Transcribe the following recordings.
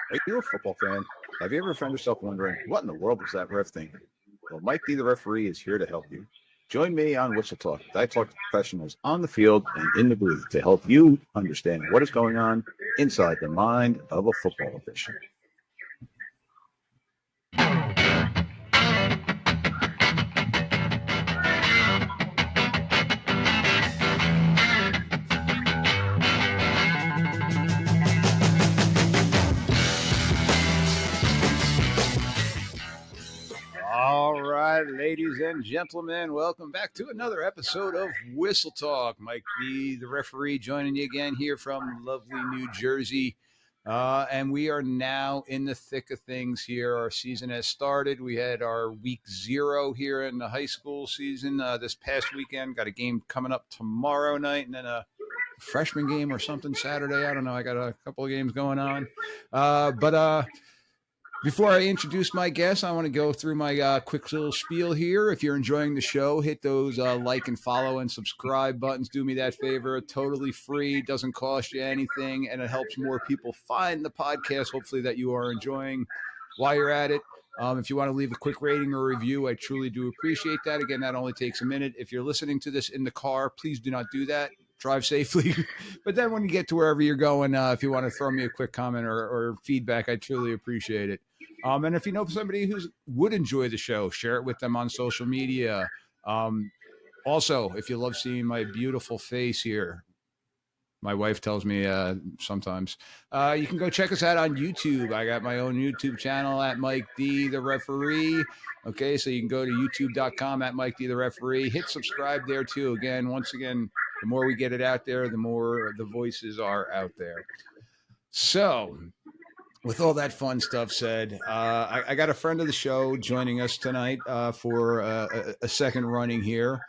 Are you a football fan? Have you ever found yourself wondering, what in the world is that ref thinking? Well, Mike D, the referee, is here to help you. Join me on Whistle Talk. I talk to professionals on the field and in the booth to help you understand what is going on inside the mind of a football official. All right, ladies and gentlemen, welcome back to another episode of Whistle Talk. Mike B, the referee, joining you again here from lovely New Jersey. And we are now in the thick of things here. Our season has started. We had our week 0 here in the high school season this past weekend. Got a game coming up tomorrow night and then a freshman game or something Saturday. I don't know. I got a couple of games going on. Before I introduce my guest, I want to go through my quick little spiel here. If you're enjoying the show, hit those like and follow and subscribe buttons. Do me that favor. Totally free. Doesn't cost you anything. And it helps more people find the podcast, hopefully, that you are enjoying while you're at it. If you want to leave a quick rating or review, I truly do appreciate that. Again, that only takes a minute. If you're listening to this in the car, please do not do that. Drive safely. But then when you get to wherever you're going, if you want to throw me a quick comment or feedback, I truly appreciate it. And if you know somebody who would enjoy the show, share it with them on social media. Also, if you love seeing my beautiful face here, my wife tells me sometimes, you can go check us out on YouTube. I got my own YouTube channel at Mike D, the referee. Okay, so you can go to youtube.com at Mike D, the referee. Hit subscribe there too. Once again, the more we get it out there, the more the voices are out there. So, with all that fun stuff said, I got a friend of the show joining us tonight for a second running here.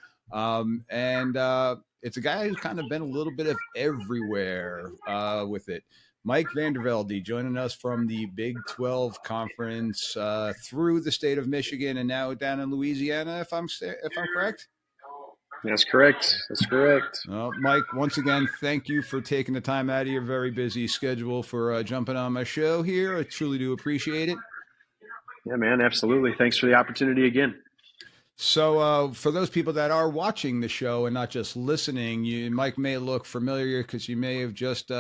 It's a guy who's kind of been a little bit of everywhere with it. Mike VanderVelde joining us from the Big 12 Conference through the state of Michigan and now down in Louisiana, if I'm correct. That's correct. Well, Mike, once again, thank you for taking the time out of your very busy schedule for jumping on my show here. I truly do appreciate it. Yeah, man, absolutely. Thanks for the opportunity again. So for those people that are watching the show and not just listening, Mike may look familiar because you may have just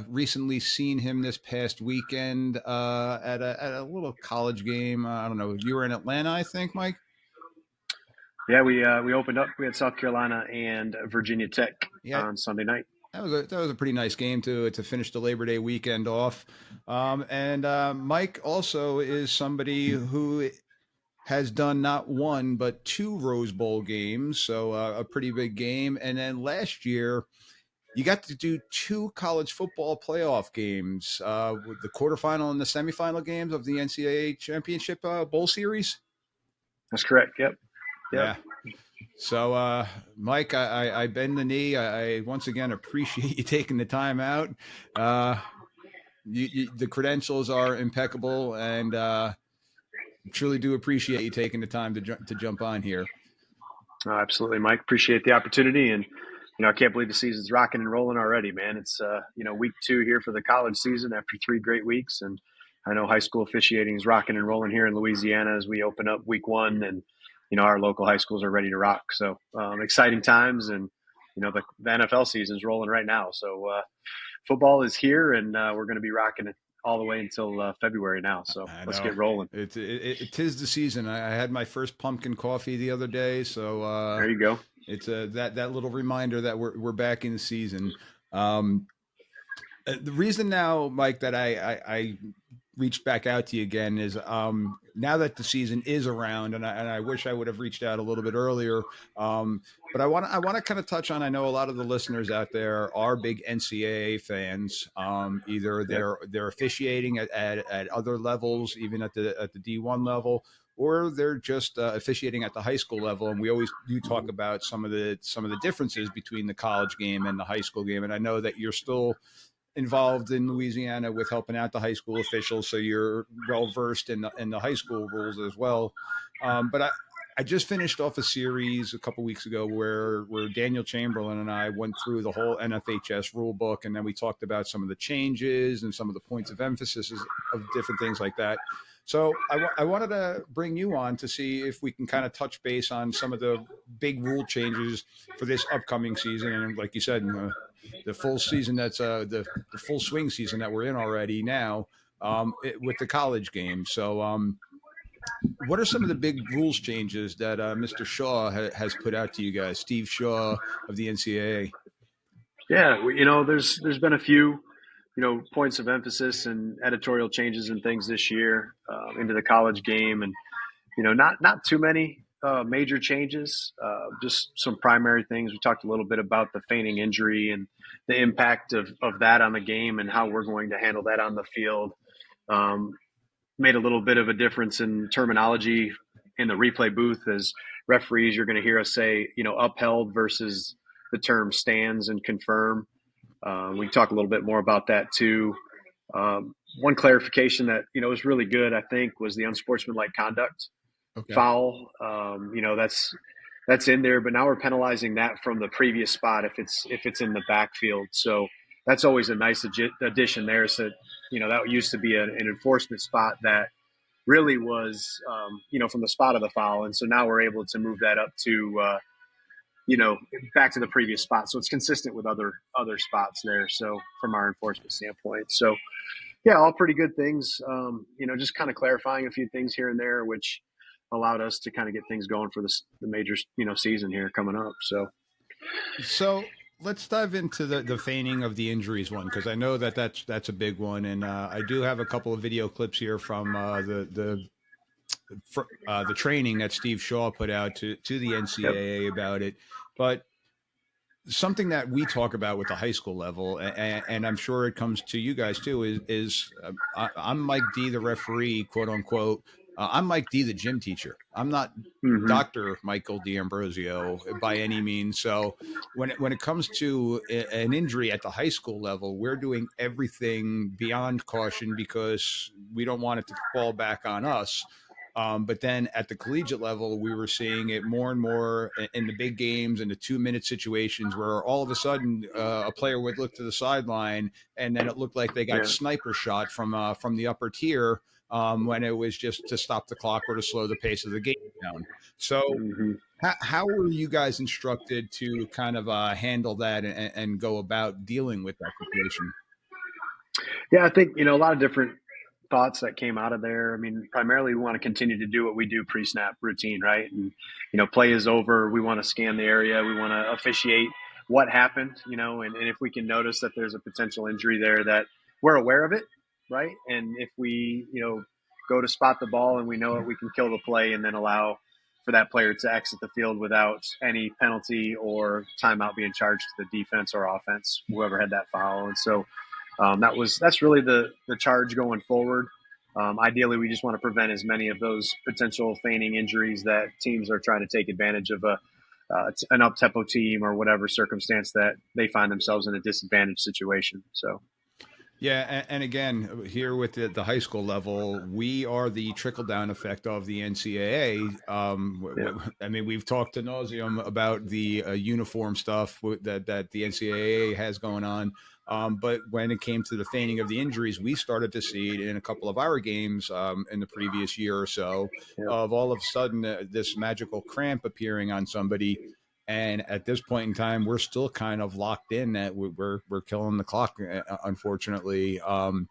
recently seen him this past weekend at a little college game. I don't know. You were in Atlanta, I think, Mike? Yeah, we opened up. We had South Carolina and Virginia Tech on Sunday night. That was a pretty nice game to finish the Labor Day weekend off. Mike also is somebody who has done not one but 2 Rose Bowl games, so a pretty big game. And then last year, you got to do 2 college football playoff games, with the quarterfinal and the semifinal games of the NCAA Championship Bowl Series. That's correct. Yep. Yeah. So, Mike, I bend the knee. I once again appreciate you taking the time out. The credentials are impeccable, and truly do appreciate you taking the time to jump on here. Absolutely, Mike. Appreciate the opportunity, and I can't believe the season's rocking and rolling already, man. It's week 2 here for the college season after 3 great weeks, and I know high school officiating is rocking and rolling here in Louisiana as we open up week 1, and our local high schools are ready to rock. So exciting times, and the NFL season is rolling right now. So football is here, and we're going to be rocking it all the way until February now. So let's get rolling. It is the season. I had my first pumpkin coffee the other day. So there you go. It's that little reminder that we're back in the season. The reason now, Mike, that I reached back out to you again is now that the season is around, and I wish I would have reached out a little bit earlier. But I want to kind of touch on. I know a lot of the listeners out there are big NCAA fans. Either they're officiating at other levels, even at the D1 level, or they're just officiating at the high school level. And we always do talk about some of the differences between the college game and the high school game. And I know that you're still involved in Louisiana with helping out the high school officials, so you're well versed in the high school rules as well. But I just finished off a series a couple weeks ago where Daniel Chamberlain and I went through the whole NFHS rule book, and then we talked about some of the changes and some of the points of emphasis of different things like that. So I wanted to bring you on to see if we can kind of touch base on some of the big rule changes for this upcoming season, and like you said, the full season the full swing season that we're in already now, with the college game. So what are some of the big rules changes that Mr. Shaw has put out to you guys, Steve Shaw of the NCAA? Yeah, there's been a few, points of emphasis and editorial changes and things this year into the college game, and not too many major changes, just some primary things. We talked a little bit about the feigning injury and the impact of that on the game and how we're going to handle that on the field. Made a little bit of a difference in terminology in the replay booth. As referees, you're going to hear us say, upheld versus the term stands and confirm. We can talk a little bit more about that too. One clarification that, was really good, I think, was the unsportsmanlike conduct foul. That's in there, but now we're penalizing that from the previous spot if it's in the backfield. So that's always a nice addition there. So, that used to be an enforcement spot that really was, from the spot of the foul. And so now we're able to move that up to, back to the previous spot. So it's consistent with other spots there. So from our enforcement standpoint. So yeah, all pretty good things. Just kind of clarifying a few things here and there, which allowed us to kind of get things going for the major, season here coming up. So let's dive into the feigning of the injuries one, because I know that's a big one, and I do have a couple of video clips here from the training that Steve Shaw put out to the NCAA about it. But something that we talk about with the high school level, and I'm sure it comes to you guys too, is I'm Mike D, the referee, quote unquote. I'm Mike D, the gym teacher. I'm not Dr. Michael D'Ambrosio by any means. So when it comes to an injury at the high school level, we're doing everything beyond caution because we don't want it to fall back on us. But then at the collegiate level, we were seeing it more and more in the big games and the 2-minute situations where all of a sudden a player would look to the sideline and then it looked like they got sniper shot from the upper tier when it was just to stop the clock or to slow the pace of the game down. So how were you guys instructed to kind of handle that and go about dealing with that situation? Yeah, I think, a lot of different thoughts that came out of there. I mean, primarily we want to continue to do what we do pre-snap routine, right? And, play is over. We want to scan the area. We want to officiate what happened, and if we can notice that there's a potential injury there, that we're aware of it, right? And if we, go to spot the ball and we know it, we can kill the play and then allow for that player to exit the field without any penalty or timeout being charged to the defense or offense, whoever had that foul. And so that's really the charge going forward. Ideally, we just want to prevent as many of those potential feigning injuries that teams are trying to take advantage of an up-tempo team or whatever circumstance that they find themselves in a disadvantaged situation. So. Yeah, and again, here with the high school level, we are the trickle-down effect of the NCAA. I mean, we've talked to nauseum about the uniform stuff that the NCAA has going on. But when it came to the feigning of the injuries, we started to see it in a couple of our games in the previous year or so, of all of a sudden this magical cramp appearing on somebody. And at this point in time, we're still kind of locked in that we're killing the clock, unfortunately. And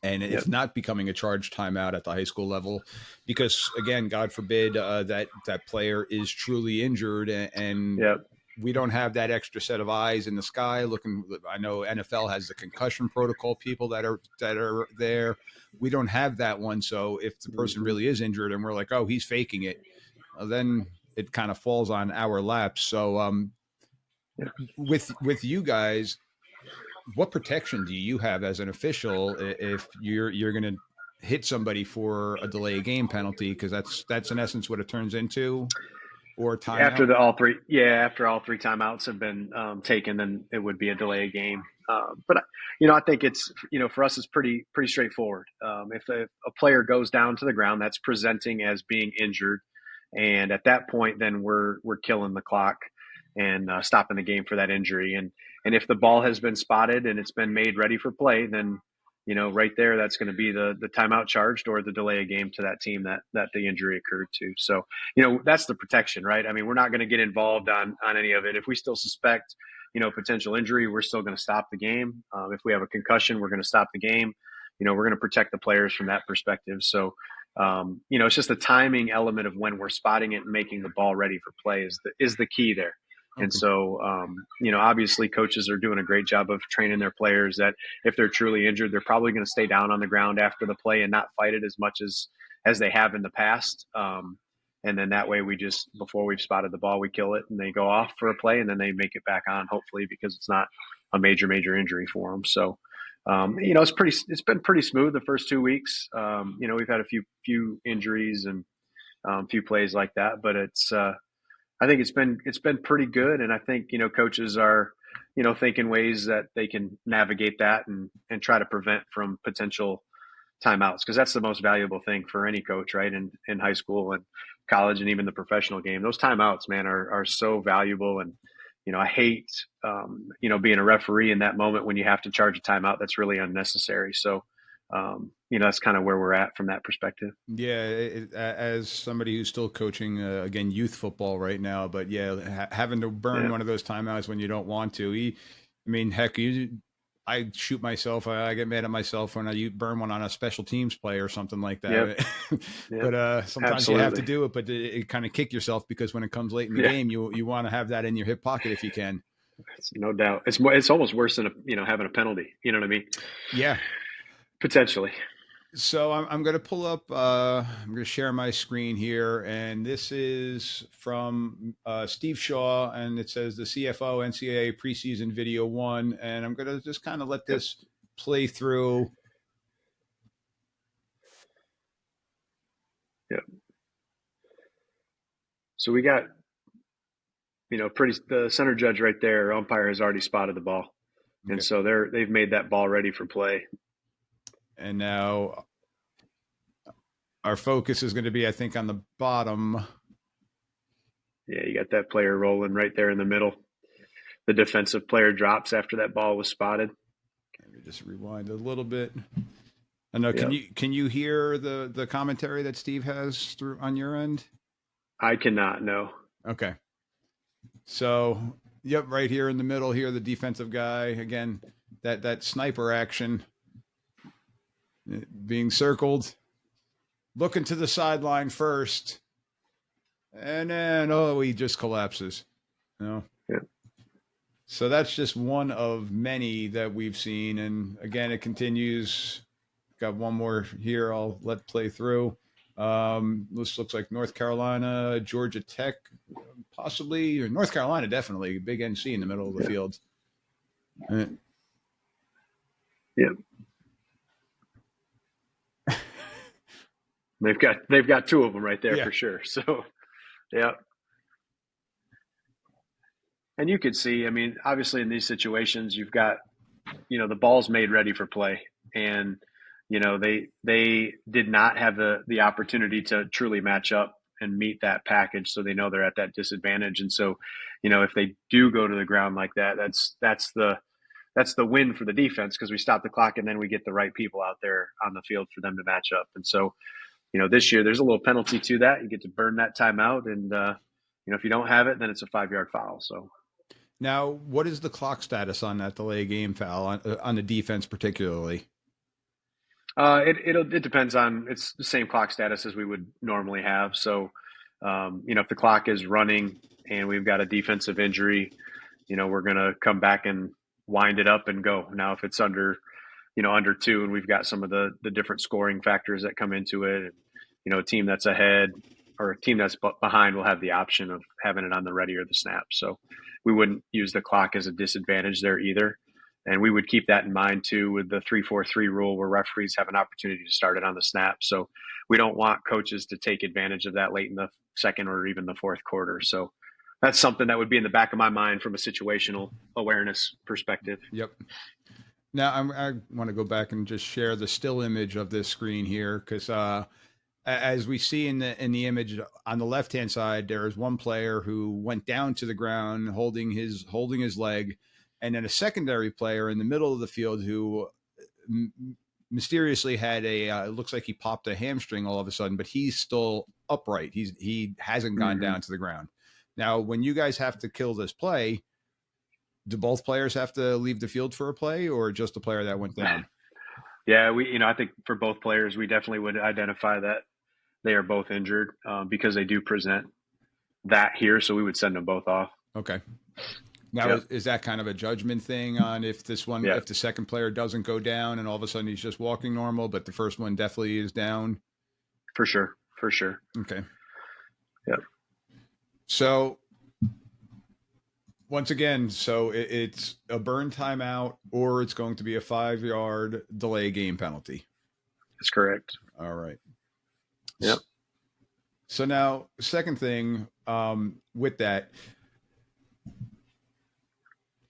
it's not becoming a charged timeout at the high school level because, again, God forbid that player is truly injured and we don't have that extra set of eyes in the sky looking. I know NFL has the concussion protocol people that are there. We don't have that one. So if the person really is injured and we're like, oh, he's faking it, well, then it kind of falls on our laps. So with you guys, what protection do you have as an official if you're going to hit somebody for a delay of game penalty? Because that's in essence what it turns into. Or timeout? After all three timeouts have been taken, then it would be a delay of game. But I think it's for us it's pretty straightforward. If a player goes down to the ground, that's presenting as being injured. And at that point, then we're killing the clock and stopping the game for that injury. And if the ball has been spotted and it's been made ready for play, then right there, that's going to be the timeout charged or the delay of game to that team that the injury occurred to. So, that's the protection, right? I mean, we're not going to get involved on any of it. If we still suspect, potential injury, we're still going to stop the game. If we have a concussion, we're going to stop the game. We're going to protect the players from that perspective. So, it's just the timing element of when we're spotting it and making the ball ready for play is the key there. Okay. And so, obviously coaches are doing a great job of training their players that if they're truly injured, they're probably going to stay down on the ground after the play and not fight it as much as they have in the past. And then that way before we've spotted the ball, we kill it and they go off for a play and then they make it back on, hopefully, because it's not a major injury for them. So, it's been pretty smooth the first 2 weeks. We've had a few injuries and a few plays like that, but I think it's been pretty good. And I think, coaches are, thinking ways that they can navigate that and try to prevent from potential timeouts, because that's the most valuable thing for any coach, right? In high school and college and even the professional game, those timeouts, man, are so valuable. And, I hate, being a referee in that moment when you have to charge a timeout that's really unnecessary. So, that's kind of where we're at from that perspective. Yeah, as somebody who's still coaching, again, youth football right now, but yeah, having to burn one of those timeouts when you don't want to. Heck, I shoot myself. I get mad at myself when I burn one on a special teams play or something like that. Yep. But sometimes Absolutely. You have to do it, but it kind of kick yourself, because when it comes late in the game, you want to have that in your hip pocket if you can. No doubt. It's almost worse than having a penalty. You know what I mean? Yeah. Potentially. So I'm going to pull up, I'm going to share my screen here. And this is from Steve Shaw. And it says the CFO NCAA preseason video 1. And I'm going to just kind of let this play through. Yep. So we got, the center judge right there, umpire has already spotted the ball. Okay. And so they've made that ball ready for play. And now our focus is going to be, I think, on the bottom. Yeah, you got that player rolling right there in the middle. The defensive player drops after that ball was spotted. Let me just rewind a little bit. I know. Can you hear the commentary that Steve has through on your end? I cannot. No. Okay. So, yep, right here in the middle here, the defensive guy, again, that sniper action. Being circled, looking to the sideline first, and then he just collapses. Yeah. So that's just one of many that we've seen, and again, it continues. Got one more here. I'll let play through. This looks like North Carolina, Georgia Tech, possibly, or North Carolina, definitely big NC in the middle of the field. Yep. They've got two of them right there for sure. So, yeah. And you could see, obviously in these situations, you've got, the ball's made ready for play, and, they did not have the opportunity to truly match up and meet that package. So they know they're at that disadvantage. And so, if they do go to the ground like that, that's the win for the defense, because we stop the clock and then we get the right people out there on the field for them to match up. And so, this year there's a little penalty to that. You get to burn that timeout, and if you don't have it, then it's a 5-yard foul. So now, what is the clock status on that delay game foul on the defense particularly? It depends on, it's the same clock status as we would normally have. So if the clock is running and we've got a defensive injury, we're going to come back and wind it up and go. Now, if it's under 2, and we've got some of the different scoring factors that come into it, and, a team that's ahead or a team that's behind will have the option of having it on the ready or the snap. So we wouldn't use the clock as a disadvantage there either. And we would keep that in mind too with the 3-4-3 rule, where referees have an opportunity to start it on the snap. So we don't want coaches to take advantage of that late in the second or even the fourth quarter. So that's something that would be in the back of my mind from a situational awareness perspective. Yep. Now I want to go back and just share the still image of this screen here, because as we see in the image on the left hand side, there is one player who went down to the ground holding his leg, and then a secondary player in the middle of the field who mysteriously had it looks like he popped a hamstring all of a sudden, but he's still upright. He hasn't gone down to the ground. Now, when you guys have to kill this play, do both players have to leave the field for a play, or just the player that went down? Yeah, I think for both players, we definitely would identify that they are both injured because they do present that here. So we would send them both off. Okay. Now, is that kind of a judgment thing on if if the second player doesn't go down and all of a sudden he's just walking normal, but the first one definitely is down? For sure. Okay. Yep. So once again, it's a burn timeout or it's going to be a 5-yard delay game penalty. That's correct. All right. Yep. So now, second thing with that,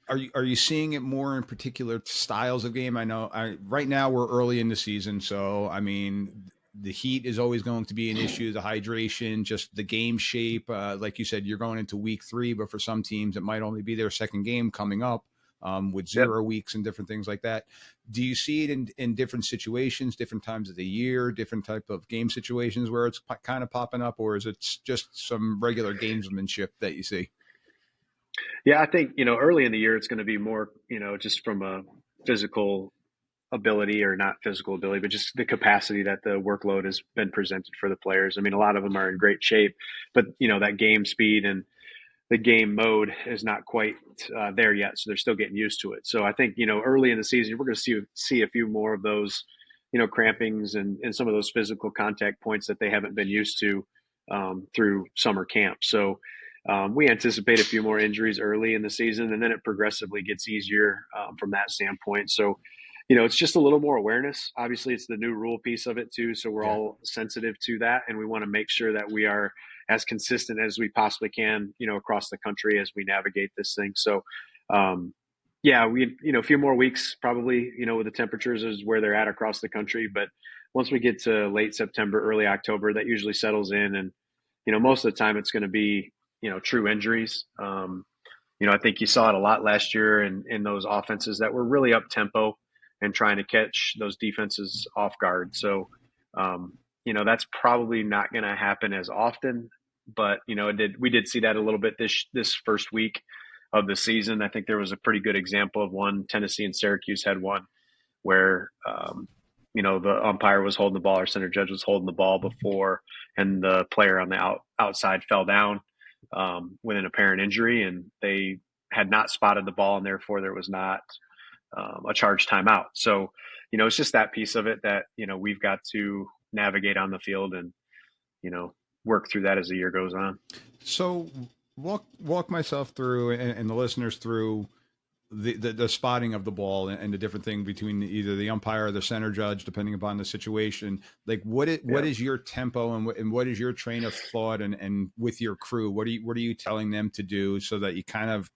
are you seeing it more in particular styles of game? I know right now we're early in the season, so I mean the heat is always going to be an issue, the hydration, just the game shape. Like you said, you're going into week 3, but for some teams it might only be their second game coming up with 0 weeks and different things like that. Do you see it in different situations, different times of the year, different type of game situations where it's kind of popping up, or is it just some regular gamesmanship that you see? Yeah, I think, early in the year, it's going to be more, just from a physical ability, or not physical ability, but just the capacity that the workload has been presented for the players. I mean, a lot of them are in great shape, but, that game speed and the game mode is not quite there yet. So they're still getting used to it. So I think, early in the season, we're going to see a few more of those, crampings and some of those physical contact points that they haven't been used to through summer camp. So we anticipate a few more injuries early in the season, and then it progressively gets easier from that standpoint. So, it's just a little more awareness. Obviously, it's the new rule piece of it too. So we're all sensitive to that, and we want to make sure that we are as consistent as we possibly can, across the country as we navigate this thing. So, we, a few more weeks probably, with the temperatures is where they're at across the country. But once we get to late September, early October, that usually settles in, and most of the time it's going to be true injuries. I think you saw it a lot last year in those offenses that were really up tempo and trying to catch those defenses off guard. So, that's probably not going to happen as often, but we did see that a little bit this first week of the season. I think there was a pretty good example of one. Tennessee and Syracuse had one where, the umpire was holding the ball, or center judge was holding the ball before, and the player on the outside fell down with an apparent injury, and they had not spotted the ball, and therefore there was not a charged timeout. So, it's just that piece of it that, we've got to navigate on the field and, work through that as the year goes on. So walk myself through and the listeners through the spotting of the ball and the different thing between either the umpire or the center judge, depending upon the situation. Like what is your tempo and what is your train of thought and with your crew, what are you telling them to do so that you kind of,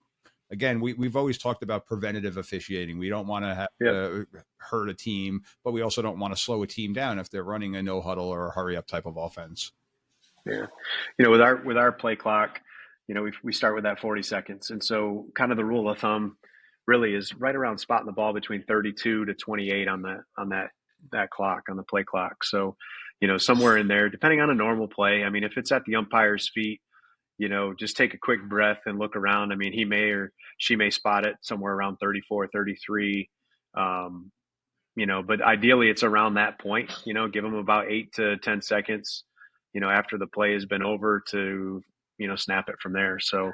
again, we've always talked about preventative officiating. We don't want to have to hurt a team, but we also don't want to slow a team down if they're running a no huddle or a hurry up type of offense. Yeah. With our play clock, we start with that 40 seconds. And so kind of the rule of thumb really is right around spotting the ball between 32 to 28 on that clock, on the play clock. So, somewhere in there, depending on a normal play. I mean, if it's at the umpire's feet, just take a quick breath and look around. I mean, he may or she may spot it somewhere around 34, 33. But ideally it's around that point, give them about 8 to 10 seconds, after the play has been over to, snap it from there. So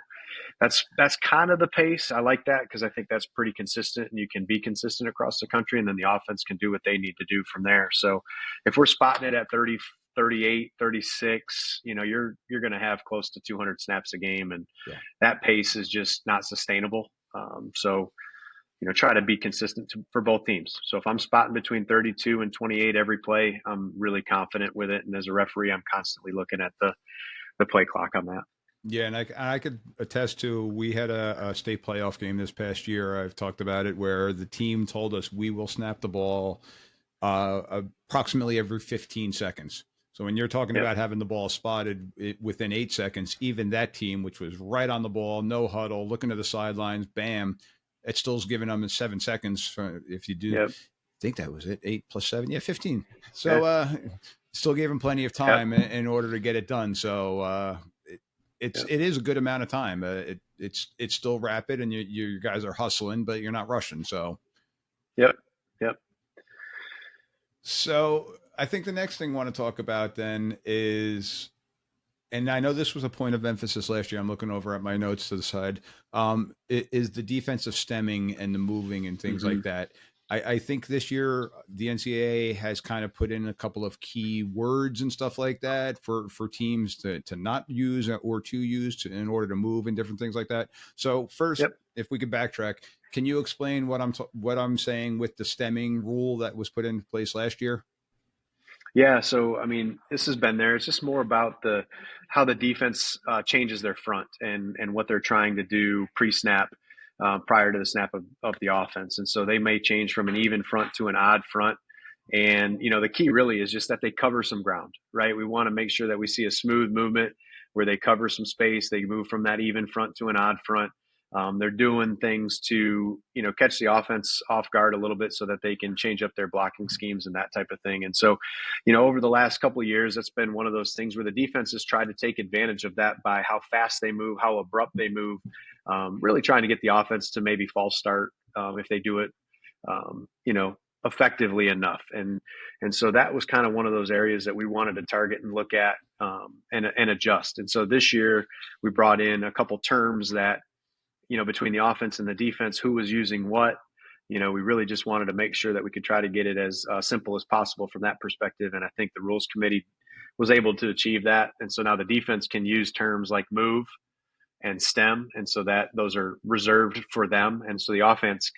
that's kind of the pace. I like that because I think that's pretty consistent, and you can be consistent across the country, and then the offense can do what they need to do from there. So if we're spotting it at 30, 38, 36, you're going to have close to 200 snaps a game, and that pace is just not sustainable. So, try to be consistent for both teams. So if I'm spotting between 32 and 28 every play, I'm really confident with it. And as a referee, I'm constantly looking at the play clock on that. Yeah, and I could attest to, we had a state playoff game this past year. I've talked about it, where the team told us we will snap the ball approximately every 15 seconds. So when you're talking Yep. about having the ball spotted within 8 seconds, even that team, which was right on the ball, no huddle, looking to the sidelines, bam, it still's giving them 7 seconds. If you do, I Yep. think that was it, 8 + 7, yeah, 15. Yeah. So still gave them plenty of Yep. time in order to get it done. So Yep. it is a good amount of time. It's still rapid, and you guys are hustling, but you're not rushing. Yep. Yep. So I think the next thing I want to talk about then is, and I know this was a point of emphasis last year. I'm looking over at my notes to the side. Is the defensive stemming and the moving and things Mm-hmm. like that. I think this year the NCAA has kind of put in a couple of key words and stuff like that for teams to not use or to use in order to move and different things like that. So first, Yep. if we could backtrack, can you explain what I'm saying with the stemming rule that was put into place last year? Yeah, so I mean, this has been there. It's just more about the how the defense changes their front and what they're trying to do pre-snap prior to the snap of the offense. And so they may change from an even front to an odd front. And the key really is just that they cover some ground, right? We want to make sure that we see a smooth movement where they cover some space. They move from that even front to an odd front. They're doing things to catch the offense off guard a little bit so that they can change up their blocking schemes and that type of thing. And so over the last couple of years, that's been one of those things where the defense has tried to take advantage of that by how fast they move, how abrupt they move, really trying to get the offense to maybe false start if they do it, effectively enough. And so that was kind of one of those areas that we wanted to target and look at and adjust. And so this year we brought in a couple terms that, between the offense and the defense, who was using what. We really just wanted to make sure that we could try to get it as simple as possible from that perspective. And I think the rules committee was able to achieve that. And so now the defense can use terms like move and stem. And so that those are reserved for them. And so the offense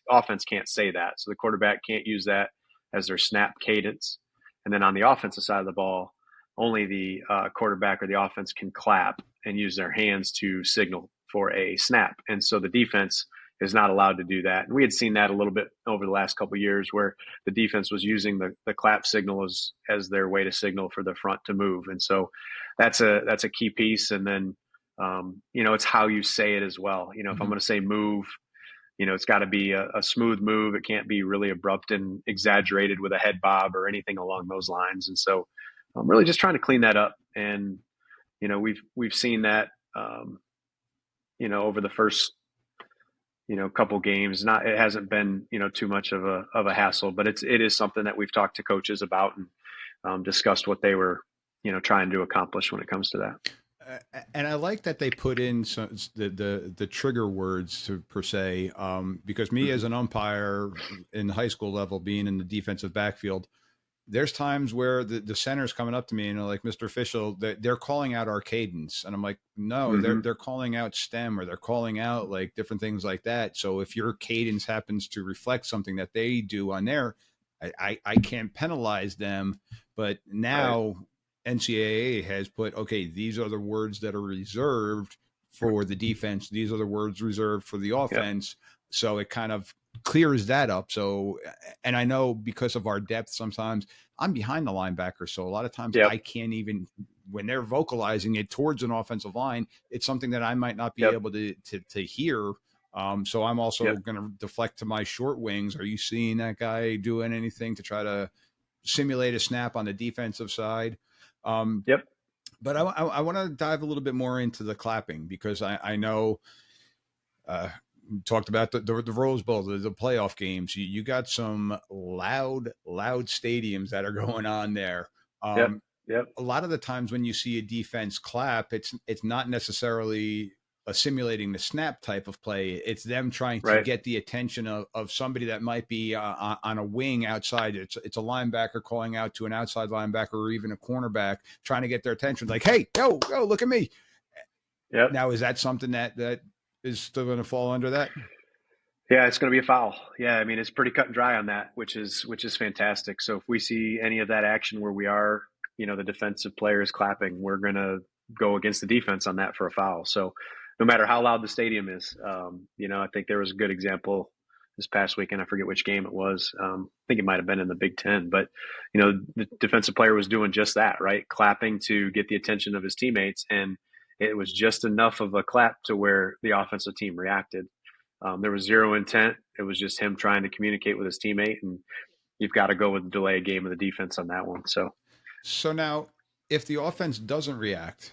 can't say that. So the quarterback can't use that as their snap cadence. And then on the offensive side of the ball, only the quarterback or the offense can clap and use their hands to signal for a snap. And so the defense is not allowed to do that. And we had seen that a little bit over the last couple of years where the defense was using the clap signal as their way to signal for the front to move. And so that's a key piece. And then, it's how you say it as well. If I'm going to say move, it's got to be a smooth move. It can't be really abrupt and exaggerated with a head bob or anything along those lines. And so I'm really just trying to clean that up. And, we've seen that, over the first, couple games. It hasn't been, too much of a hassle, but it is something that we've talked to coaches about and discussed what they were, trying to accomplish when it comes to that. And I like that they put in the trigger words per se, because me as an umpire in the high school level, being in the defensive backfield, there's times where the center's coming up to me and they're like, Mr. Official, they're calling out our cadence. And I'm like, no, they're calling out stem, or they're calling out like different things like that. So if your cadence happens to reflect something that they do on there, I can't penalize them. But now, right, NCAA has put, okay, these are the words that are reserved for the defense. These are the words reserved for the offense. Yep. So it kind of clears that up. So, and I know because of our depth, sometimes I'm behind the linebacker. So a lot of times, yep, I can't even, when they're vocalizing it towards an offensive line, it's something that I might not be, yep, able to hear. So I'm also, yep, going to deflect to my short wings. Are you seeing that guy doing anything to try to simulate a snap on the defensive side? Yep. But I want to dive a little bit more into the clapping, because I know talked about the Rose Bowl, the playoff games. You got some loud stadiums that are going on there. Yep. Yep. A lot of the times when you see a defense clap, it's not necessarily simulating the snap type of play. It's them trying to, right, get the attention of somebody that might be on a wing outside. It's a linebacker calling out to an outside linebacker or even a cornerback, trying to get their attention. Like, hey, yo, look at me. Yep. Now, is that something that is still going to fall under that? Yeah, it's going to be a foul. Yeah, I mean, it's pretty cut and dry on that, which is fantastic. So if we see any of that action where we are, the defensive player is clapping, we're going to go against the defense on that for a foul. So no matter how loud the stadium is, I think there was a good example this past weekend. I forget which game it was. I think it might have been in the Big Ten, but the defensive player was doing just that, right? Clapping to get the attention of his teammates. And it was just enough of a clap to where the offensive team reacted. There was zero intent. It was just him trying to communicate with his teammate, and you've got to go with the delay game of the defense on that one. So now, if the offense doesn't react,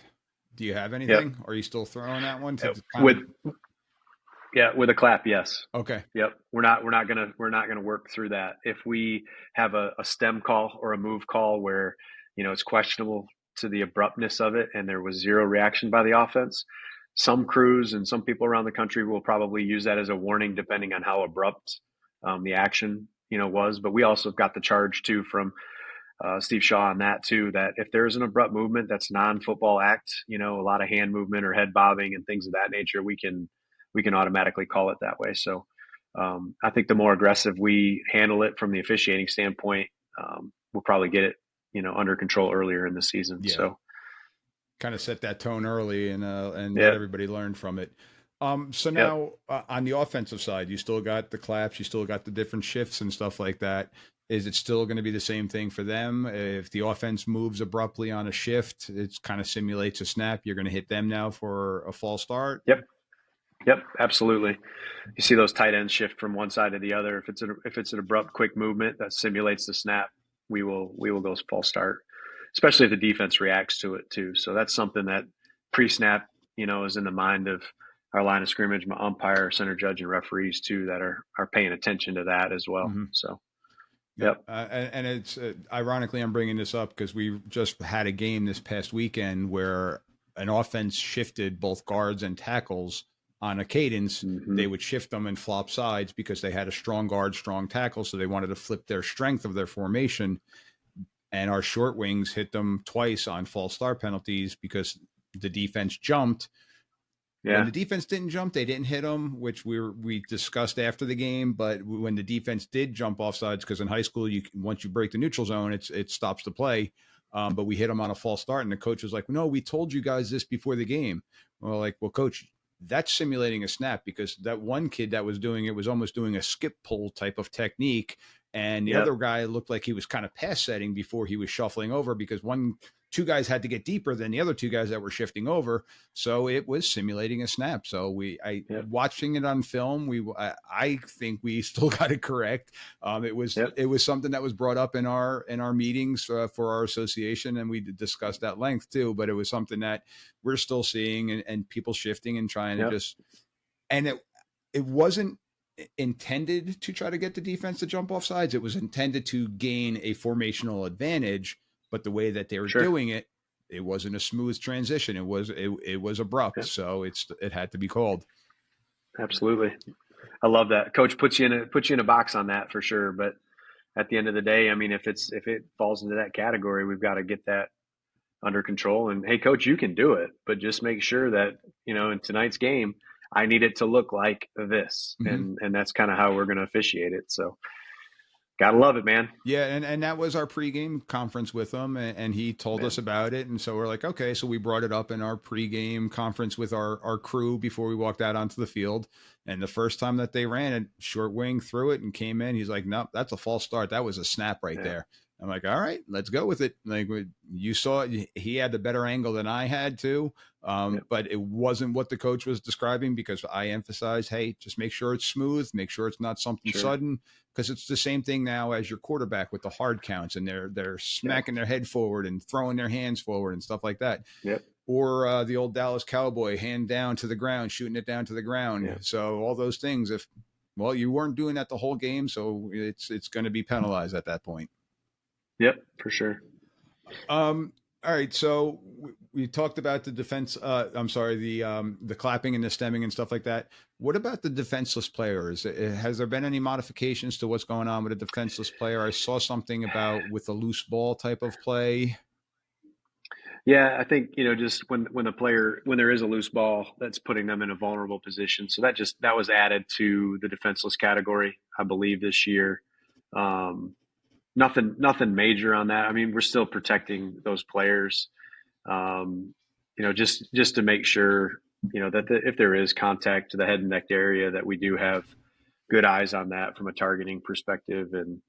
do you have yep. anything? Or are you still throwing that one to with a clap? Yes. Okay. Yep. We're not gonna work through that. If we have a stem call or a move call where it's questionable to the abruptness of it, and there was zero reaction by the offense, some crews and some people around the country will probably use that as a warning, depending on how abrupt the action was. But we also got the charge too from Steve Shaw on that too, that if there's an abrupt movement that's non-football act, a lot of hand movement or head bobbing and things of that nature, we can automatically call it that way. So I think the more aggressive we handle it from the officiating standpoint, we'll probably get it under control earlier in the season. Yeah. So kind of set that tone early and let everybody learn from it. So now on the offensive side, you still got the claps, you still got the different shifts and stuff like that. Is it still going to be the same thing for them? If the offense moves abruptly on a shift, it kind of simulates a snap. You're going to hit them now for a false start. Yep, absolutely. You see those tight ends shift from one side to the other. If it's an abrupt, quick movement that simulates the snap, we will go false start, especially if the defense reacts to it too. So that's something that pre-snap, is in the mind of our line of scrimmage, my umpire, center judge, and referees too, that are paying attention to that as well. Mm-hmm. So. Yep. And it's ironically, I'm bringing this up because we just had a game this past weekend where an offense shifted both guards and tackles on a cadence. Mm-hmm. They would shift them and flop sides because they had a strong guard, strong tackle. So they wanted to flip their strength of their formation. And our short wings hit them twice on false start penalties because the defense jumped. Yeah. When the defense didn't jump, they didn't hit them, which we discussed after the game. But when the defense did jump off sides, because in high school, once you break the neutral zone, it stops the play. But we hit them on a false start, and the coach was like, "No, we told you guys this before the game." We're like, "Well, coach, that's simulating a snap because that one kid that was doing it was almost doing a skip pull type of technique, and the other guy looked like he was kind of pass setting before he was shuffling over because two guys had to get deeper than the other two guys that were shifting over. So it was simulating a snap. So watching it on film, I think we still got it correct. It was something that was brought up in our meetings for our association, and we discussed at length too, but it was something that we're still seeing and people shifting and trying to it wasn't intended to try to get the defense to jump off sides. It was intended to gain a formational advantage. But the way that they were doing it, it wasn't a smooth transition. It was abrupt, so it had to be called. Absolutely, I love that. Coach puts you in a box on that for sure. But at the end of the day, I mean, if it falls into that category, we've got to get that under control. And hey, coach, you can do it, but just make sure that in tonight's game, I need it to look like this, and that's kind of how we're going to officiate it. So. Gotta love it, man. Yeah, and that was our pregame conference with him, and he told us about it. And so we're like, okay, so we brought it up in our pregame conference with our crew before we walked out onto the field. And the first time that they ran it, short wing threw it and came in. He's like, nope, that's a false start. That was a snap right there. I'm like, all right, let's go with it. Like you saw, he had the better angle than I had too. But it wasn't what the coach was describing because I emphasized, hey, just make sure it's smooth, make sure it's not something sudden, because it's the same thing now as your quarterback with the hard counts and they're smacking their head forward and throwing their hands forward and stuff like that. Yep. Or the old Dallas Cowboy, hand down to the ground, shooting it down to the ground. Yep. So all those things, you weren't doing that the whole game, so it's going to be penalized at that point. Yep, for sure. All right, so we talked about the defense. The clapping and the stemming and stuff like that. What about the defenseless players? Has there been any modifications to what's going on with a defenseless player? I saw something about with a loose ball type of play. Yeah, I think just when there is a loose ball, that's putting them in a vulnerable position. So that was added to the defenseless category, I believe, this year. Nothing major on that. I mean, we're still protecting those players, just to make sure, that if there is contact to the head and neck area, that we do have good eyes on that from a targeting perspective, and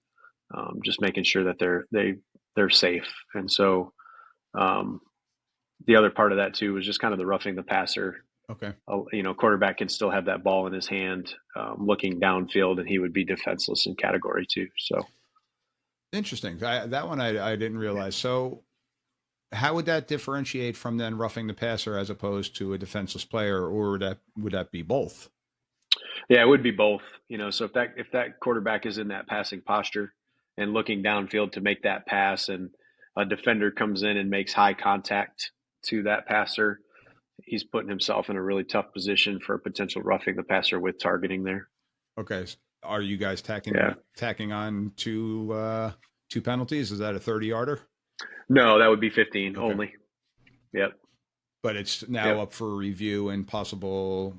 just making sure that they're safe. And so the other part of that too was just kind of the roughing the passer. Okay. Quarterback can still have that ball in his hand, looking downfield, and he would be defenseless in category 2. So Interesting. That one I didn't realize. So how would that differentiate from then roughing the passer as opposed to a defenseless player, or would that be both? yeah, it would be both. So if that quarterback is in that passing posture and looking downfield to make that pass, and a defender comes in and makes high contact to that passer, he's putting himself in a really tough position for a potential roughing the passer with targeting there. Okay. Are you guys tacking on two penalties? Is that a 30-yarder? No, that would be 15 Okay. only. Yep. But it's now up for review and possible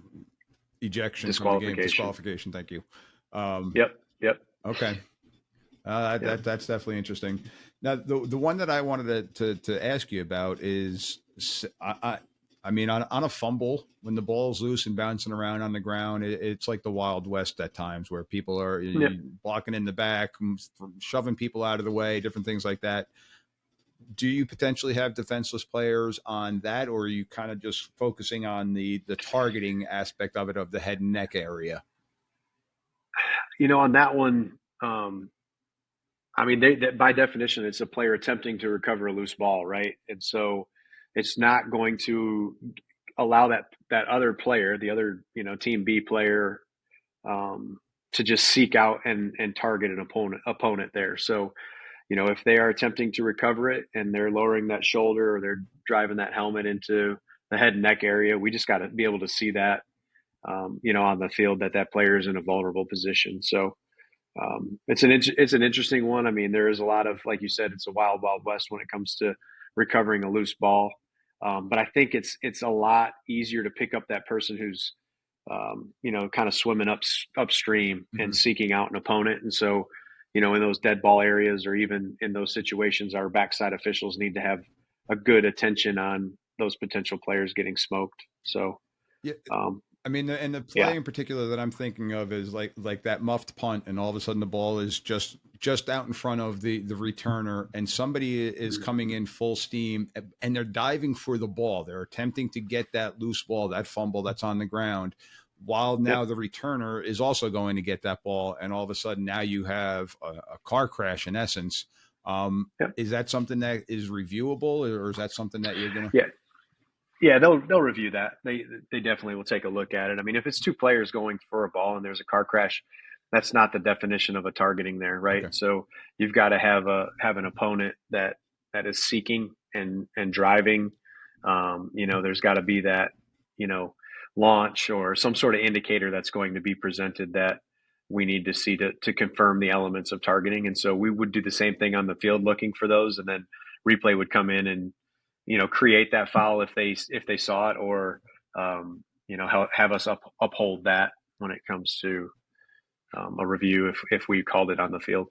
ejection from the game. Disqualification. Thank you. Yep. Okay. That's definitely interesting. Now, the one that I wanted to ask you about is, I mean, on a fumble, when the ball's loose and bouncing around on the ground, it's like the Wild West at times, where people are blocking in the back, shoving people out of the way, different things like that. Do you potentially have defenseless players on that, or are you kind of just focusing on the targeting aspect of it, of the head and neck area? On that one, I mean, they by definition, it's a player attempting to recover a loose ball, right? And so it's not going to allow that other player, the other team B player, to just seek out and target an opponent there. So if they are attempting to recover it and they're lowering that shoulder, or they're driving that helmet into the head and neck area, we just got to be able to see that, on the field, that player is in a vulnerable position. So it's an interesting one. I mean, there is a lot of, like you said, it's a wild west when it comes to recovering a loose ball. But I think it's a lot easier to pick up that person who's, kind of swimming upstream and seeking out an opponent. And so, in those dead ball areas, or even in those situations, our backside officials need to have a good attention on those potential players getting smoked. So, I mean, and the play in particular that I'm thinking of is like that muffed punt, and all of a sudden the ball is just out in front of the returner, and somebody is coming in full steam, and they're diving for the ball. They're attempting to get that loose ball, that fumble that's on the ground, while now the returner is also going to get that ball, and all of a sudden now you have a car crash in essence. Is that something that is reviewable, or is that something that you're going to? Yeah, they'll review that. They definitely will take a look at it. I mean, if it's two players going for a ball and there's a car crash, that's not the definition of a targeting there, right? Okay. So you've got to have an opponent that is seeking and driving. There's got to be that launch or some sort of indicator that's going to be presented that we need to see to confirm the elements of targeting. And so we would do the same thing on the field, looking for those, and then replay would come in and create that foul if they saw it, or have us uphold that when it comes to a review if we called it on the field.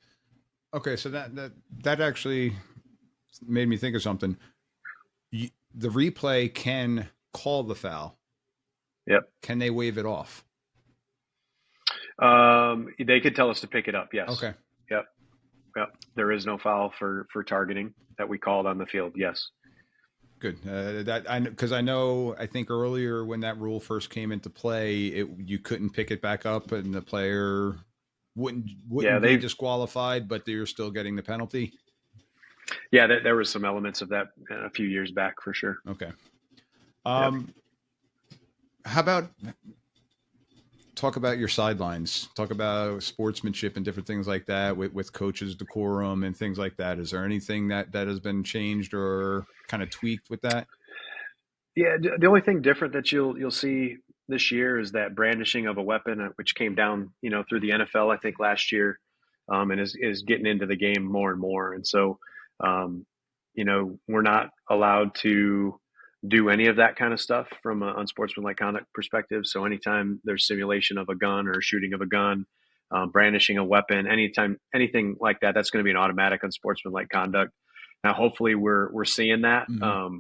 Okay, so that actually made me think of something. The replay can call the foul. Yep. Can they wave it off? They could tell us to pick it up. Yes. Okay. Yep. There is no foul for targeting that we called on the field. Yes. Good. I think earlier when that rule first came into play, you couldn't pick it back up, and the player wouldn't be disqualified, but they're still getting the penalty. Yeah, there was some elements of that a few years back for sure. Okay. How about talk about your sidelines? Talk about sportsmanship and different things like that with coaches' decorum and things like that. Is there anything that has been changed or kind of tweaked with that? Yeah, the only thing different that you'll see this year is that brandishing of a weapon, which came down through the NFL, I think last year, and is getting into the game more and more. And so, we're not allowed to do any of that kind of stuff from an unsportsmanlike conduct perspective. So anytime there's simulation of a gun or shooting of a gun, brandishing a weapon, anything like that, that's going to be an automatic unsportsmanlike conduct. Now, hopefully we're seeing that. Mm-hmm.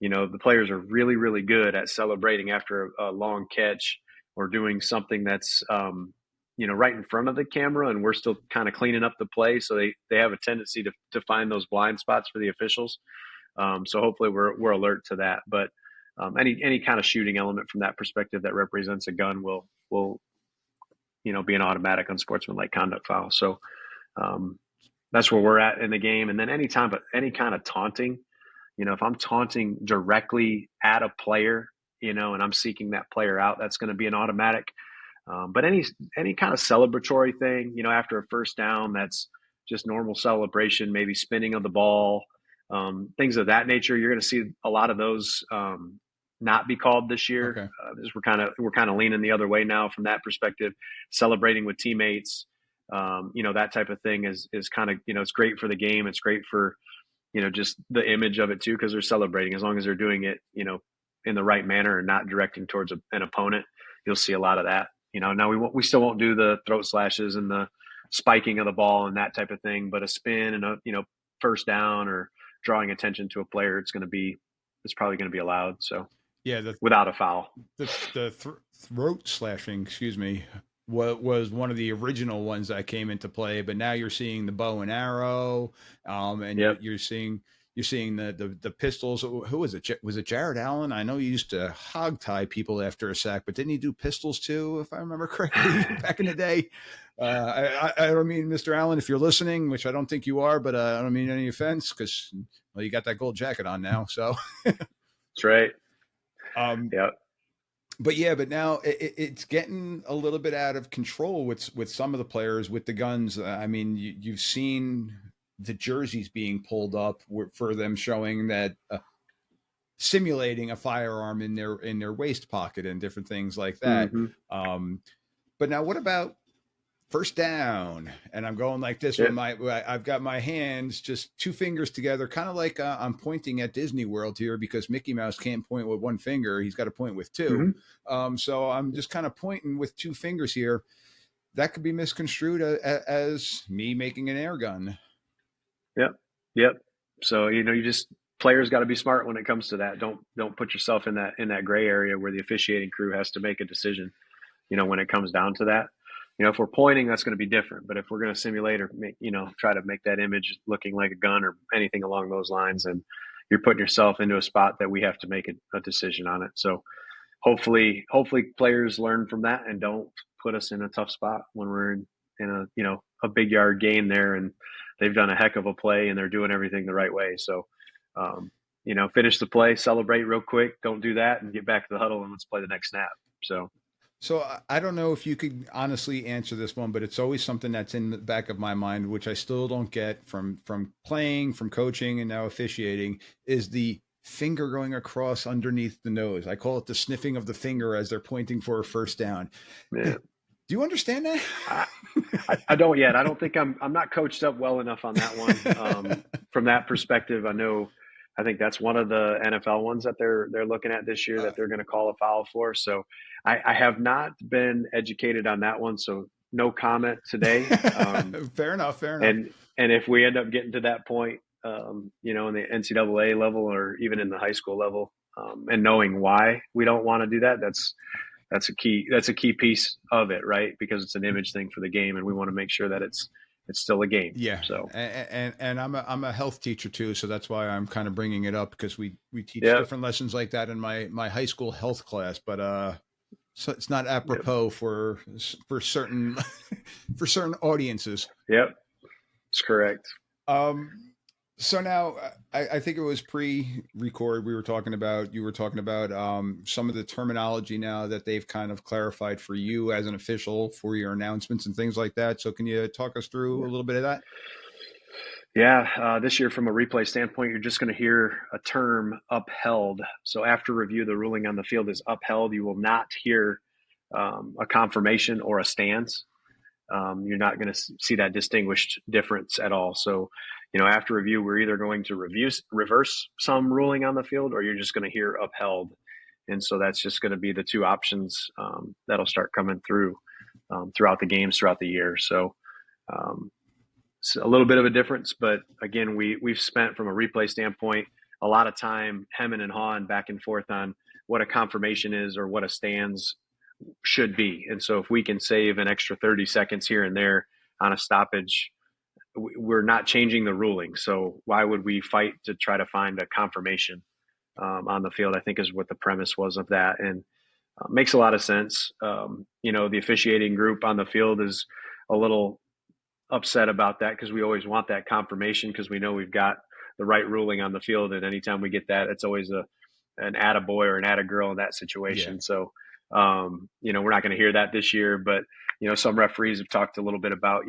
The players are really, really good at celebrating after a long catch, or doing something that's, right in front of the camera, and we're still kind of cleaning up the play. So they have a tendency to find those blind spots for the officials. So hopefully we're alert to that. But any kind of shooting element from that perspective that represents a gun will be an automatic unsportsmanlike conduct foul. So that's where we're at in the game. And then any kind of taunting, if I'm taunting directly at a player, and I'm seeking that player out, that's going to be an automatic. But any kind of celebratory thing, after a first down, that's just normal celebration, maybe spinning of the ball, things of that nature. You're going to see a lot of those not be called this year. Okay. We're kind of leaning the other way now from that perspective. Celebrating with teammates, that type of thing is kind of, it's great for the game. It's great for just the image of it too, because they're celebrating. As long as they're doing it, in the right manner and not directing towards an opponent, you'll see a lot of that. Now we still won't do the throat slashes and the spiking of the ball and that type of thing, but a spin and a first down or drawing attention to a player, it's probably going to be allowed. So yeah, without a foul, the throat slashing, was one of the original ones that came into play, but now you're seeing the bow and arrow, and Yep. you're seeing the pistols. Who was it? Was it Jared Allen? I know he used to hog tie people after a sack, but didn't he do pistols too, if I remember correctly, back in the day? I don't mean, Mr. Allen, if you're listening, which I don't think you are, but I don't mean any offense, because you got that gold jacket on now, so that's right. Yeah. But now it's getting a little bit out of control with some of the players with the guns. I mean, you've seen the jerseys being pulled up for them, showing that simulating a firearm in their waist pocket and different things like that. Mm-hmm. But now, what about first down? And I'm going like this with I've got my hands just two fingers together, kind of like I'm pointing at Disney World here, because Mickey Mouse can't point with one finger. He's got to point with two. Mm-hmm. So I'm just kind of pointing with two fingers here. That could be misconstrued as me making an air gun. Yep. So, players got to be smart when it comes to that. Don't put yourself in that gray area where the officiating crew has to make a decision, when it comes down to that. If we're pointing, that's going to be different. But if we're going to simulate or try to make that image looking like a gun or anything along those lines, and you're putting yourself into a spot that we have to make a decision on it. So hopefully players learn from that and don't put us in a tough spot when we're in a big yard gain there, and they've done a heck of a play and they're doing everything the right way. So, finish the play, celebrate real quick. Don't do that, and get back to the huddle and let's play the next snap. So I don't know if you could honestly answer this one, but it's always something that's in the back of my mind, which I still don't get from playing, from coaching, and now officiating, is the finger going across underneath the nose. I call it the sniffing of the finger as they're pointing for a first down. Yeah. Do you understand that? I don't yet. I don't think I'm not coached up well enough on that one. From that perspective, I think that's one of the NFL ones that they're looking at this year that they're going to call a foul for. So I have not been educated on that one. So no comment today. Fair enough. And if we end up getting to that point, in the NCAA level or even in the high school level, and knowing why we don't want to do that, that's a key piece of it, right? Because it's an image thing for the game, and we want to make sure that it's still a game. Yeah. So and I'm a health teacher too, so that's why I'm kind of bringing it up, because we teach different lessons like that in my high school health class, but so it's not apropos for certain for certain audiences. Yep, that's correct. So now I think it was pre-record. You were talking about some of the terminology now that they've kind of clarified for you as an official for your announcements and things like that. So can you talk us through a little bit of that? Yeah, this year from a replay standpoint, you're just going to hear a term upheld. So after review, the ruling on the field is upheld. You will not hear a confirmation or a stance. You're not going to see that distinguished difference at all. So, after review, we're either going to reverse some ruling on the field, or you're just going to hear upheld. And so that's just going to be the two options that'll start coming through throughout the games, throughout the year. So it's a little bit of a difference, but again, we've spent, from a replay standpoint, a lot of time hemming and hawing back and forth on what a confirmation is or what a stands should be. And so if we can save an extra 30 seconds here and there on a stoppage, we're not changing the ruling. So why would we fight to try to find a confirmation on the field? I think is what the premise was of that. And makes a lot of sense. The officiating group on the field is a little upset about that because we always want that confirmation because we know we've got the right ruling on the field. And anytime we get that, it's always an attaboy or an attagirl in that situation. Yeah. So, we're not going to hear that this year, but, some referees have talked a little bit about,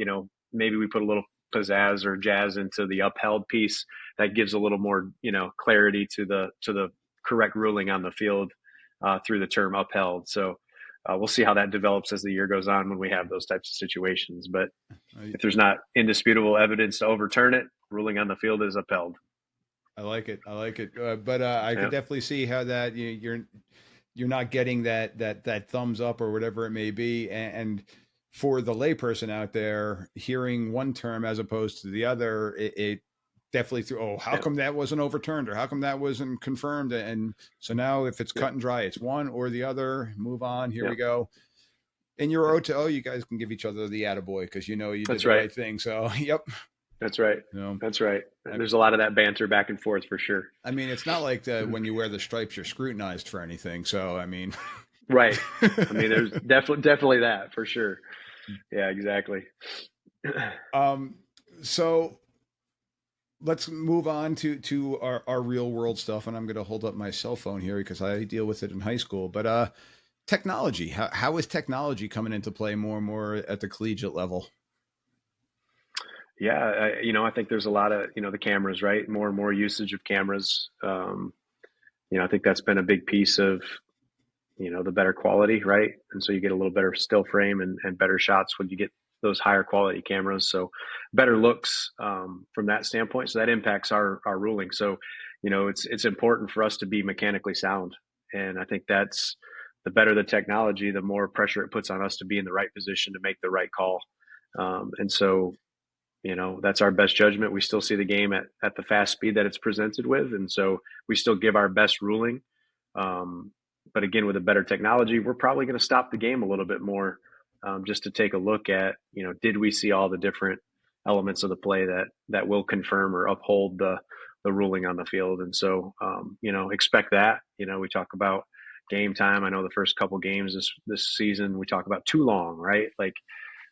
maybe we put a little pizzazz or jazz into the upheld piece that gives a little more, clarity to the correct ruling on the field through the term upheld. So we'll see how that develops as the year goes on when we have those types of situations. But if there's not indisputable evidence to overturn it, ruling on the field is upheld. I like it. But I could definitely see how that you're not getting that thumbs up or whatever it may be. And for the layperson out there, hearing one term as opposed to the other, it definitely how come that wasn't overturned or how come that wasn't confirmed? And so now if it's cut and dry, it's one or the other, move on. Here we go. In your O2O, you guys can give each other the attaboy because you did the right thing. So, yep. That's right. That's right. There's a lot of that banter back and forth for sure. I mean, it's not like when you wear the stripes, you're scrutinized for anything. So, I mean, right. I mean, there's definitely that for sure. Yeah, exactly. So let's move on to our real world stuff. And I'm going to hold up my cell phone here because I deal with it in high school, but, technology, how is technology coming into play more and more at the collegiate level? Yeah, I think there's a lot of, the cameras, right? More and more usage of cameras. I think that's been a big piece of, the better quality, right? And so you get a little better still frame and better shots when you get those higher quality cameras. So better looks from that standpoint. So that impacts our ruling. So, it's important for us to be mechanically sound. And I think that's the better the technology, the more pressure it puts on us to be in the right position to make the right call. And so, that's our best judgment. We still see the game at the fast speed that it's presented with. And so we still give our best ruling. But again, with a better technology, we're probably going to stop the game a little bit more just to take a look at, did we see all the different elements of the play that will confirm or uphold the ruling on the field. And so, expect that. We talk about game time. I know the first couple games this season, we talk about too long, right? Like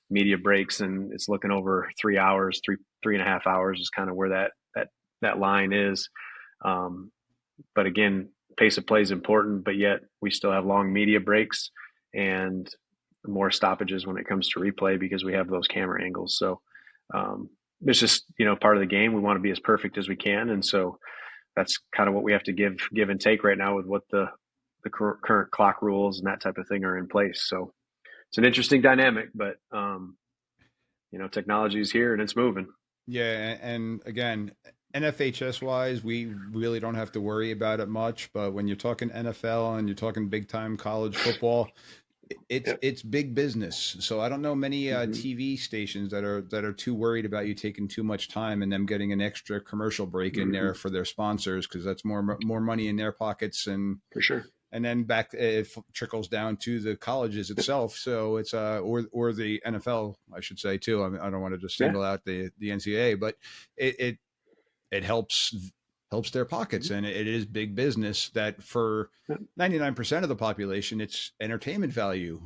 media breaks and it's looking over 3 hours, 3.5 hours is kind of where that line is. But again, pace of play is important, but yet we still have long media breaks and more stoppages when it comes to replay because we have those camera angles. So it's just, part of the game. We want to be as perfect as we can. And so that's kind of what we have to give and take right now with what the current clock rules and that type of thing are in place. So it's an interesting dynamic, but technology is here and it's moving. Yeah, and again, NFHS wise, we really don't have to worry about it much. But when you're talking NFL and you're talking big time college football, it's big business. So I don't know many TV stations that are too worried about you taking too much time and them getting an extra commercial break in there for their sponsors because that's more money in their pockets and for sure. And then back it trickles down to the colleges itself. So it's or the NFL, I should say too. I mean, I don't want to just single out the NCAA, but it helps their pockets, and it is big business that for 99% of the population, it's entertainment value,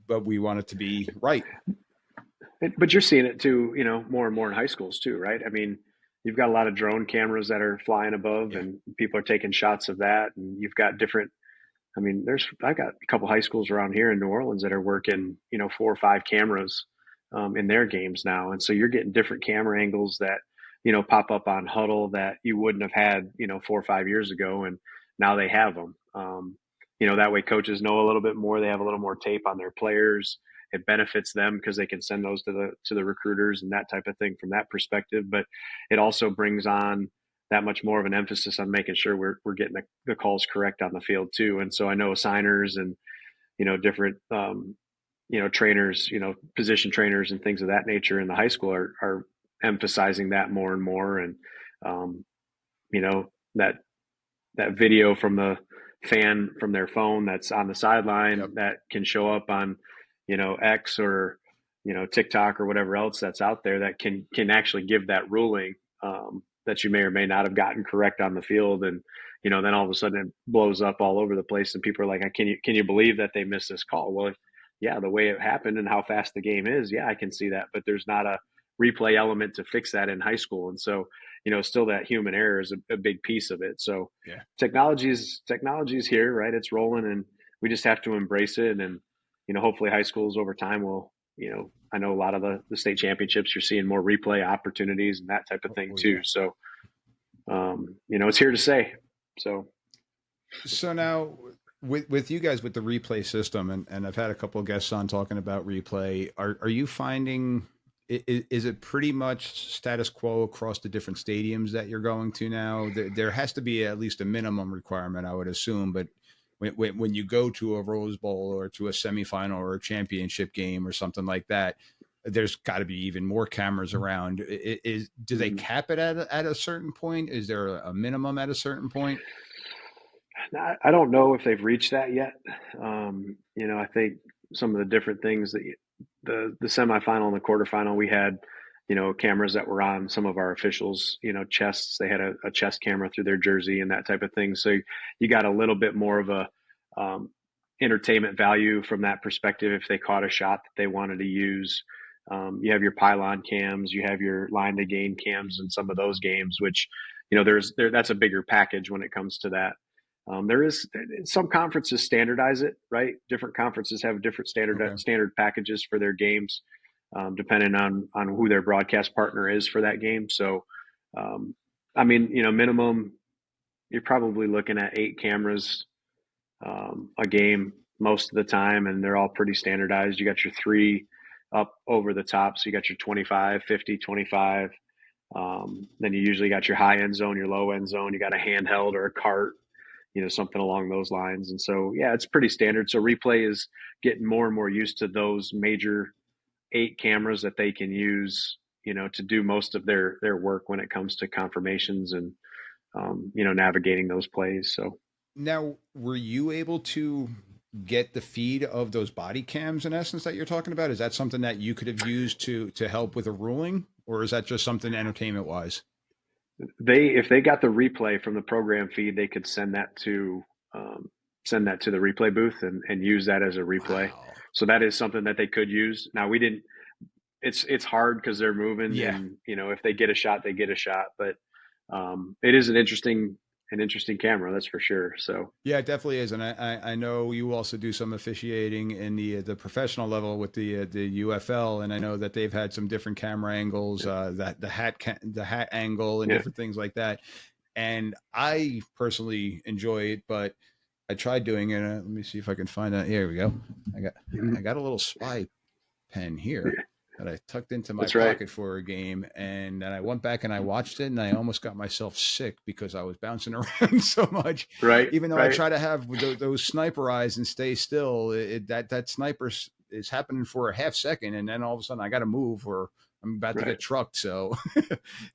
but we want it to be right. But you're seeing it too, more and more in high schools too, right? I mean, you've got a lot of drone cameras that are flying above and people are taking shots of that. And you've got I got a couple high schools around here in New Orleans that are working, 4 or 5 cameras in their games now. And so you're getting different camera angles that, pop up on huddle that you wouldn't have had, 4 or 5 years ago. And now they have them. That way coaches know a little bit more. They have a little more tape on their players. It benefits them because they can send those to the recruiters and that type of thing from that perspective. But it also brings on that much more of an emphasis on making sure we're getting the calls correct on the field too. And so I know signers and, different, trainers, position trainers and things of that nature in the high school are emphasizing that more and more. And, that video from the fan from their phone that's on the sideline Yep. that can show up on, X or, TikTok or whatever else that's out there that can actually give that ruling that you may or may not have gotten correct on the field. And, then all of a sudden it blows up all over the place and people are like, can you believe that they missed this call? Well, yeah, the way it happened and how fast the game is, yeah, I can see that, but there's not a replay element to fix that in high school. And so, still that human error is a big piece of it. So Yeah. technology's here, right? It's rolling and we just have to embrace it. And, hopefully high schools over time will, I know a lot of the state championships, you're seeing more replay opportunities and that type of thing too. Yeah. So, it's here to stay. So now with you guys with the replay system, and I've had a couple of guests on talking about replay, are you finding, is it pretty much status quo across the different stadiums that you're going to now? There has to be at least a minimum requirement, I would assume, but when you go to a Rose Bowl or to a semifinal or a championship game or something like that, there's got to be even more cameras around. Do they cap it at a certain point? Is there a minimum at a certain point? I don't know if they've reached that yet. I think some of the different things that the semifinal and the quarterfinal, we had, cameras that were on some of our officials, chests. They had a chest camera through their jersey and that type of thing. So you got a little bit more of a entertainment value from that perspective if they caught a shot that they wanted to use. You have your pylon cams, you have your line to gain cams in some of those games, which, that's a bigger package when it comes to that. There is some conferences standardize it, right? Different conferences have different standard packages for their games, depending on who their broadcast partner is for that game. So, minimum, you're probably looking at 8 cameras a game most of the time, and they're all pretty standardized. You got your 3 up over the top, so you got your 25, 50, 25. Then you usually got your high end zone, your low end zone. You got a handheld or a cart, something along those lines. And so, yeah, it's pretty standard. So replay is getting more and more used to those major 8 cameras that they can use, to do most of their work when it comes to confirmations and, navigating those plays. So now, were you able to get the feed of those body cams in essence that you're talking about? Is that something that you could have used to help with a ruling, or is that just something entertainment wise? if they got the replay from the program feed, they could send that to the replay booth and use that as a replay. Wow. So that is something that they could use. Now we didn't. It's hard because they're moving, Yeah. and if they get a shot, they get a shot. But it is an interesting camera, that's for sure. So Yeah, it definitely is, and I know you also do some officiating in the professional level with the UFL, and I know that they've had some different camera angles, that the hat angle and different things like that. And I personally enjoy it, but I tried doing it. Let me see if I can find that. Here we go. I got a little spy pen here that I tucked into my pocket for a game, and then I went back and I watched it, and I almost got myself sick because I was bouncing around so much. Right. Even though I try to have those sniper eyes and stay still, that sniper is happening for a half second, and then all of a sudden I got to move or I'm about to get trucked. So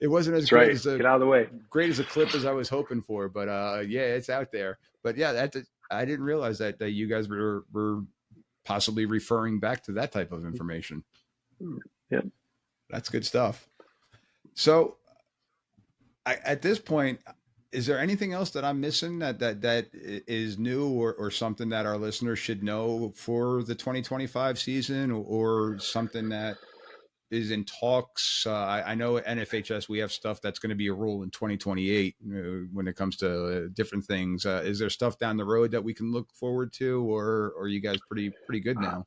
it wasn't as great as get out of the way. Great as a clip as I was hoping for, but yeah, it's out there. But yeah, I didn't realize that you guys were possibly referring back to that type of information. Yeah, that's good stuff. So at this point, is there anything else that I'm missing that is new or something that our listeners should know for the 2025 season, or something that is in talks? I know at NFHS we have stuff that's going to be a rule in 2028 when it comes to different things. Is there stuff down the road that we can look forward to, or are you guys pretty good now?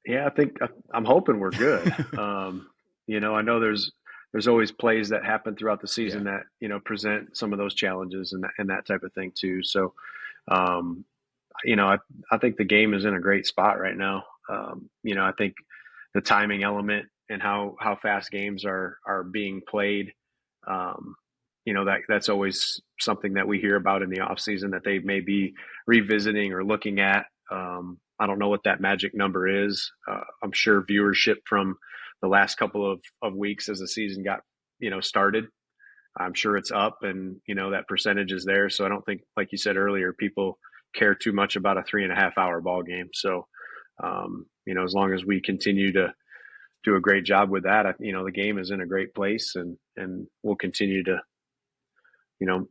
Yeah, I think I'm hoping we're good. I know there's always plays that happen throughout the season that present some of those challenges and that type of thing too. So, I think the game is in a great spot right now. I think the timing element and how fast games are being played, that's always something that we hear about in the off season that they may be revisiting or looking at. I don't know what that magic number is. I'm sure viewership from the last couple of weeks as the season got, started I'm sure it's up, and that percentage is there. So I don't think, like you said earlier, people care too much about a 3.5 hour ball game. So as long as we continue to do a great job with that, the game is in a great place, and we'll continue to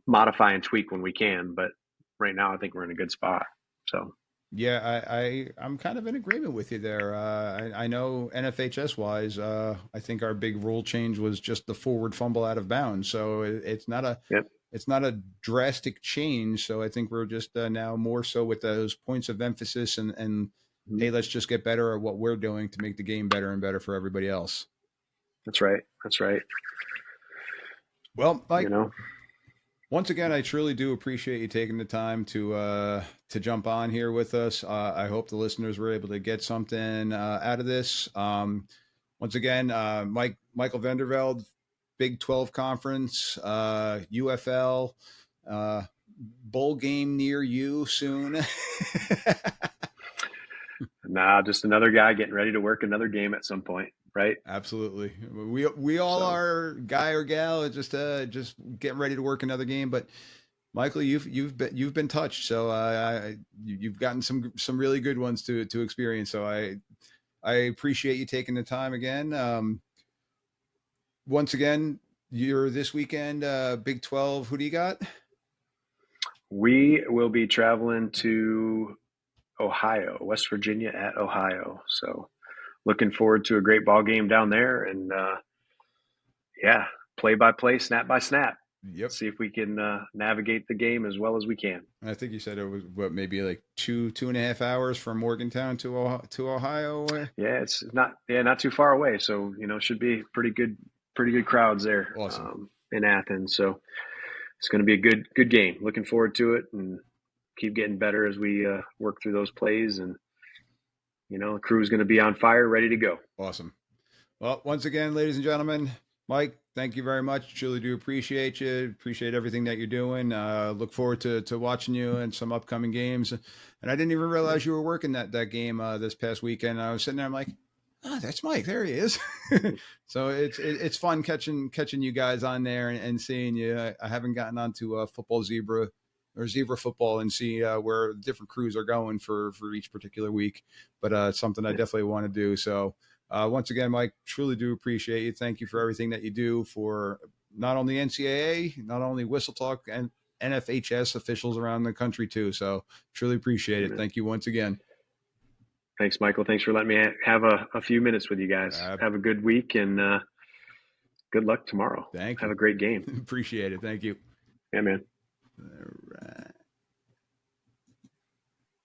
modify and tweak when we can. But right now, I think we're in a good spot. So. Yeah, I'm kind of in agreement with you there. I know NFHS wise, I think our big rule change was just the forward fumble out of bounds. So it's not a Yep. it's not a drastic change. So I think we're just now more so with those points of emphasis and Mm-hmm. hey, let's just get better at what we're doing to make the game better and better for everybody else. That's right. That's right. Well, Mike, once again, I truly do appreciate you taking the time to jump on here with us. I hope the listeners were able to get something out of this. Once again, Michael VanderVelde, Big 12 Conference, UFL, bowl game near you soon. Nah, just another guy getting ready to work another game at some point, right? Absolutely. We all are, guy or gal, just getting ready to work another game. But Michael, you've been touched, so you've gotten some really good ones to experience. So I appreciate you taking the time again. Once again, you're this weekend, Big 12. Who do you got? We will be traveling to Ohio, West Virginia at Ohio. So looking forward to a great ball game down there, and play by play, snap by snap. Yep. See if we can navigate the game as well as we can. I think you said it was maybe like 2.5 hours from Morgantown to Ohio. Yeah, it's not too far away. So should be pretty good crowds there. Awesome. In Athens. So it's going to be a good game. Looking forward to it, and keep getting better as we work through those plays. And the crew is going to be on fire, ready to go. Awesome. Well, once again, ladies and gentlemen, Mike, thank you very much. Truly do appreciate you. Appreciate everything that you're doing. Look forward to watching you in some upcoming games. And I didn't even realize you were working that game this past weekend. I was sitting there, I'm like, oh, that's Mike. There he is. So it's fun catching you guys on there and seeing you. I haven't gotten onto Football Zebra or Zebra Football and see where different crews are going for each particular week. But it's something I definitely want to do. So once again, Mike, truly do appreciate you. Thank you for everything that you do for not only NCAA, not only Whistle Talk, and NFHS officials around the country too. So truly appreciate it. Thank you once again. Thanks, Michael. Thanks for letting me have a few minutes with you guys. Have a good week, and good luck tomorrow. Thank you. Have a great game. Appreciate it. Thank you. Yeah, man. All right.